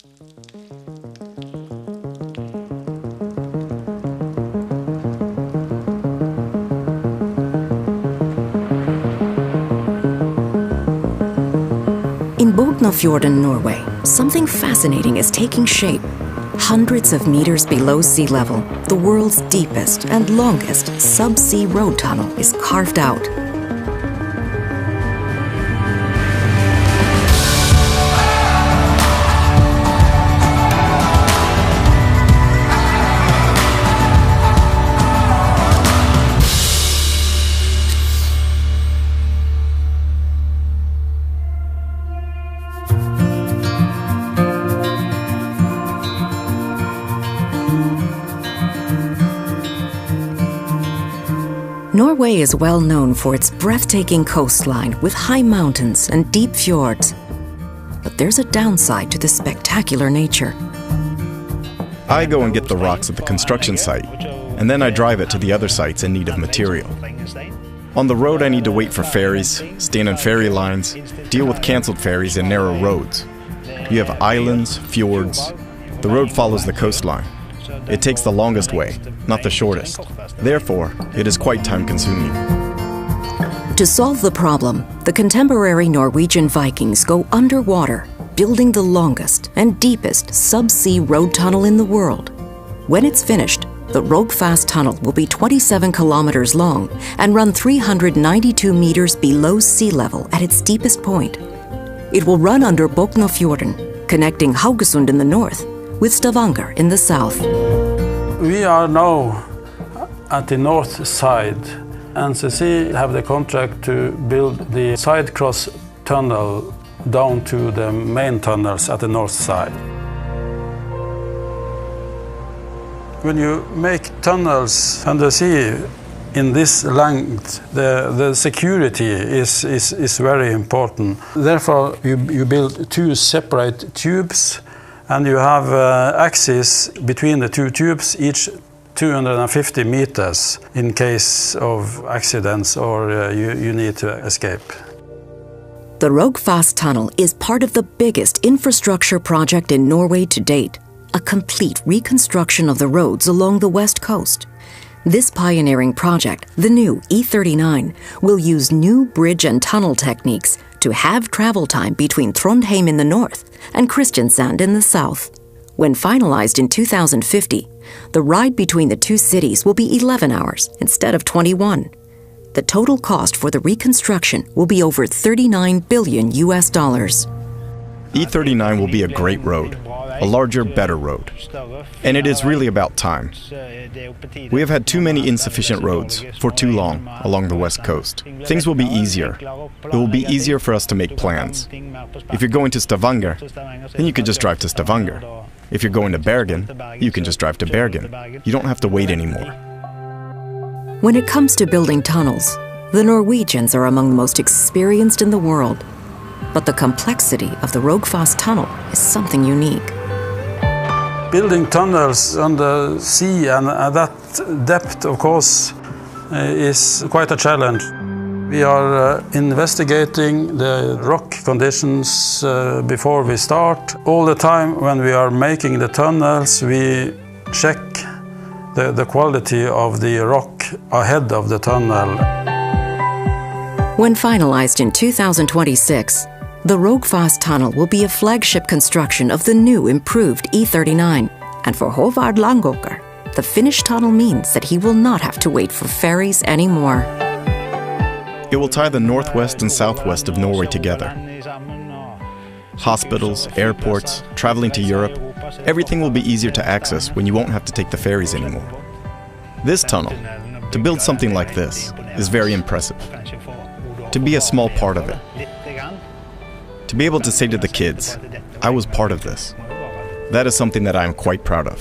In Bognafjorden, Norway, something fascinating is taking shape. Hundreds of meters below sea level, the world's deepest and longest sub-sea road tunnel is carved out. Norway is well known for its breathtaking coastline with high mountains and deep fjords. But there's a downside to this spectacular nature. I go and get the rocks at the construction site, and then I drive it to the other sites in need of material. On the road I need to wait for ferries, stand on ferry lines, deal with cancelled ferries and narrow roads. You have islands, fjords. The road follows the coastline. It takes the longest way, not the shortest. Therefore, it is quite time-consuming. To solve the problem, the contemporary Norwegian Vikings go underwater, building the longest and deepest sub-sea road tunnel in the world. When it's finished, the Rogfast tunnel will be 27 kilometers long and run 392 meters below sea level at its deepest point. It will run under Bognafjorden, connecting Haugesund in the north with Stavanger in the south. We are now at the north side. NCC have the contract to build the side cross tunnel down to the main tunnels at the north side. When you make tunnels under sea in this length, the security is very important. Therefore, you build two separate tubes, and you have axes between the two tubes, each 250 meters in case of accidents or you need to escape. The Rogfast tunnel is part of the biggest infrastructure project in Norway to date, a complete reconstruction of the roads along the west coast. This pioneering project, the new E39, will use new bridge and tunnel techniques to halve travel time between Trondheim in the north and Kristiansand in the south. When finalized in 2050, the ride between the two cities will be 11 hours instead of 21. The total cost for the reconstruction will be over $39 billion. E39 will be a great road, a larger, better road. And it is really about time. We have had too many insufficient roads for too long along the west coast. Things will be easier. It will be easier for us to make plans. If you're going to Stavanger, then you can just drive to Stavanger. If you're going to Bergen, you can just drive to Bergen. You don't have to wait anymore. When it comes to building tunnels, the Norwegians are among the most experienced in the world. But the complexity of the Rogfast tunnel is something unique. Building tunnels under sea and at that depth, of course, is quite a challenge. We are investigating the rock conditions before we start. All the time when we are making the tunnels, we check the quality of the rock ahead of the tunnel. When finalized in 2026, the Rogfast tunnel will be a flagship construction of the new improved E39. And for Håvard Langåker, the finished tunnel means that he will not have to wait for ferries anymore. It will tie the northwest and southwest of Norway together. Hospitals, airports, traveling to Europe, everything will be easier to access when you won't have to take the ferries anymore. This tunnel, to build something like this, is very impressive. To be a small part of it. To be able to say to the kids, I was part of this. That is something that I am quite proud of.